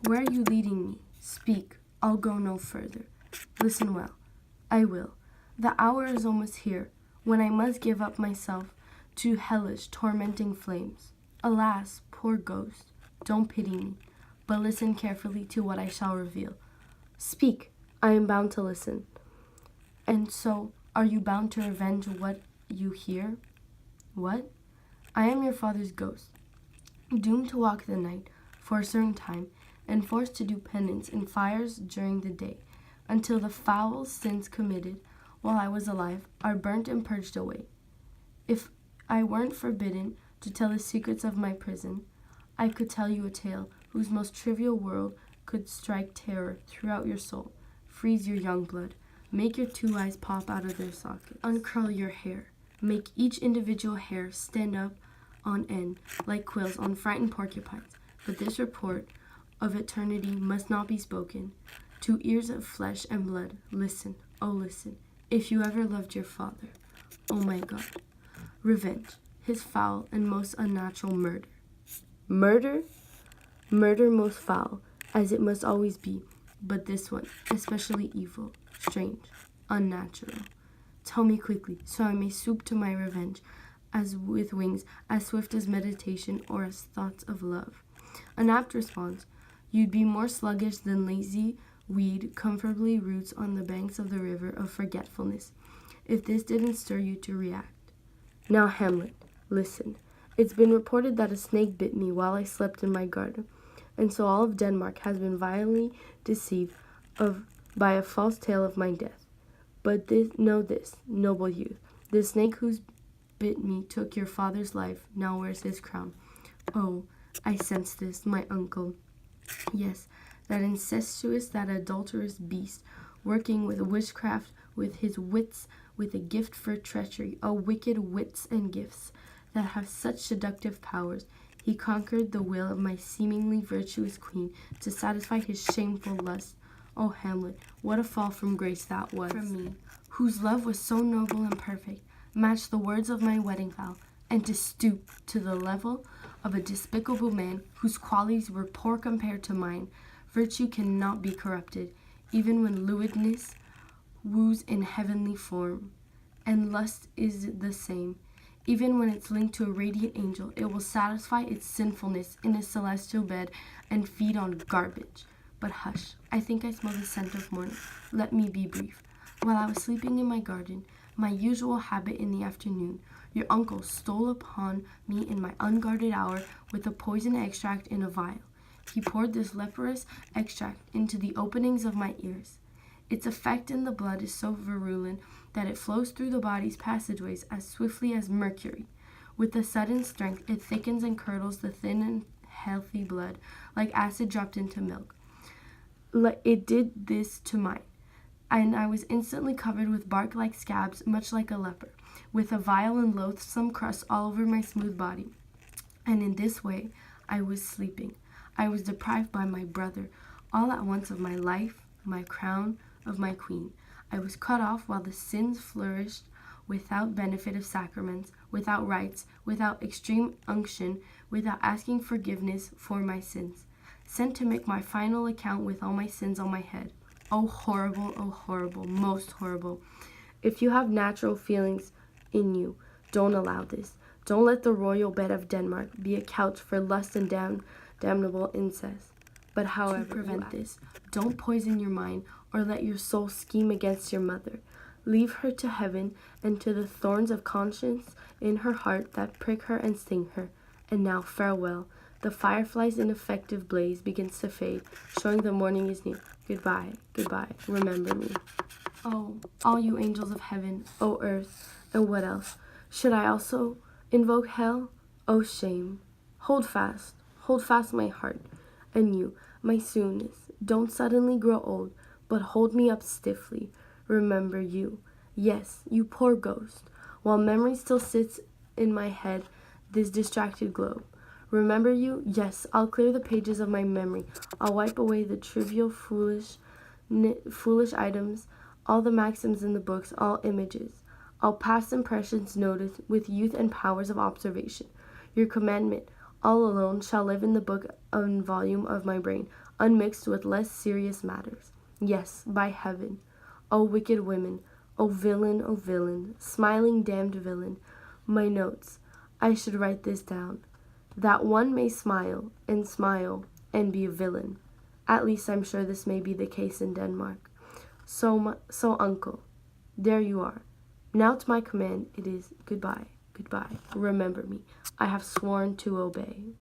Where are you leading me? Speak, I'll go no further. Listen well. I will. The hour is almost here, when I must give up myself to hellish, tormenting flames. Alas, poor ghost, don't pity me, but listen carefully to what I shall reveal. Speak, I am bound to listen. And so, are you bound to revenge what you hear? What? I am your father's ghost, doomed to walk the night for a certain time, and forced to do penance in fires during the day, until the foul sins committed while I was alive are burnt and purged away. If I weren't forbidden to tell the secrets of my prison, I could tell you a tale whose most trivial word could strike terror throughout your soul, freeze your young blood, make your two eyes pop out of their sockets, uncurl your hair, make each individual hair stand up on end like quills on frightened porcupines. But this report of eternity must not be spoken. To ears of flesh and blood, listen, oh listen, if you ever loved your father. Oh my God. Revenge, his foul and most unnatural murder. Murder? Murder most foul, as it must always be, but this one, especially evil, strange, unnatural. Tell me quickly, so I may swoop to my revenge, as with wings, as swift as meditation or as thoughts of love. An apt response. You'd be more sluggish than lazy weed comfortably roots on the banks of the river of forgetfulness, if this didn't stir you to react. Now, Hamlet, listen. It's been reported that a snake bit me while I slept in my garden, and so all of Denmark has been vilely deceived by a false tale of my death. But know this, noble youth, the snake who's bit me took your father's life, now wears his crown. Oh, I sense this, my uncle. Yes, that incestuous, that adulterous beast, working with witchcraft, with his wits, with a gift for treachery, a wicked wits and gifts that have such seductive powers. He conquered the will of my seemingly virtuous queen to satisfy his shameful lust. Oh, Hamlet, what a fall from grace that was from me, whose love was so noble and perfect, matched the words of my wedding vow, and to stoop to the level of a despicable man whose qualities were poor compared to mine. Virtue cannot be corrupted, even when lewdness woos in heavenly form, and lust is the same. Even when it's linked to a radiant angel, it will satisfy its sinfulness in a celestial bed and feed on garbage. But hush, I think I smell the scent of morning. Let me be brief. While I was sleeping in my garden, my usual habit in the afternoon, your uncle stole upon me in my unguarded hour with a poison extract in a vial. He poured this leprous extract into the openings of my ears. Its effect in the blood is so virulent that it flows through the body's passageways as swiftly as mercury. With a sudden strength, it thickens and curdles the thin and healthy blood, like acid dropped into milk. It did this to mine, and I was instantly covered with bark-like scabs, much like a leper, with a vile and loathsome crust all over my smooth body. And in this way I was sleeping. I was deprived by my brother, all at once, of my life, my crown, of my queen. I was cut off while the sins flourished, without benefit of sacraments, without rites, without extreme unction, without asking forgiveness for my sins. Sent to make my final account with all my sins on my head. Oh, horrible, most horrible. If you have natural feelings in you, don't allow this. Don't let the royal bed of Denmark be a couch for lust and damnable incest. But however, to prevent this, don't poison your mind or let your soul scheme against your mother. Leave her to heaven and to the thorns of conscience in her heart that prick her and sting her. And now farewell. The firefly's ineffective blaze begins to fade, showing the morning is near. Goodbye, remember me. Oh, all you angels of heaven, oh earth, and what else? Should I also invoke hell? Oh shame. Hold fast my heart, and you, my soonness, don't suddenly grow old, but hold me up stiffly. Remember you. Yes, you poor ghost, while memory still sits in my head, this distracted globe. Remember you? Yes, I'll clear the pages of my memory. I'll wipe away the trivial, foolish items, all the maxims in the books, all images. I'll pass impressions noted with youth and powers of observation. Your commandment, all alone, shall live in the book and volume of my brain, unmixed with less serious matters. Yes, by heaven, O wicked women, O villain, smiling damned villain, my notes, I should write this down, that one may smile and be a villain. At least I'm sure this may be the case in Denmark. So uncle, there you are. Now to my command it is goodbye, goodbye. Remember me. I have sworn to obey.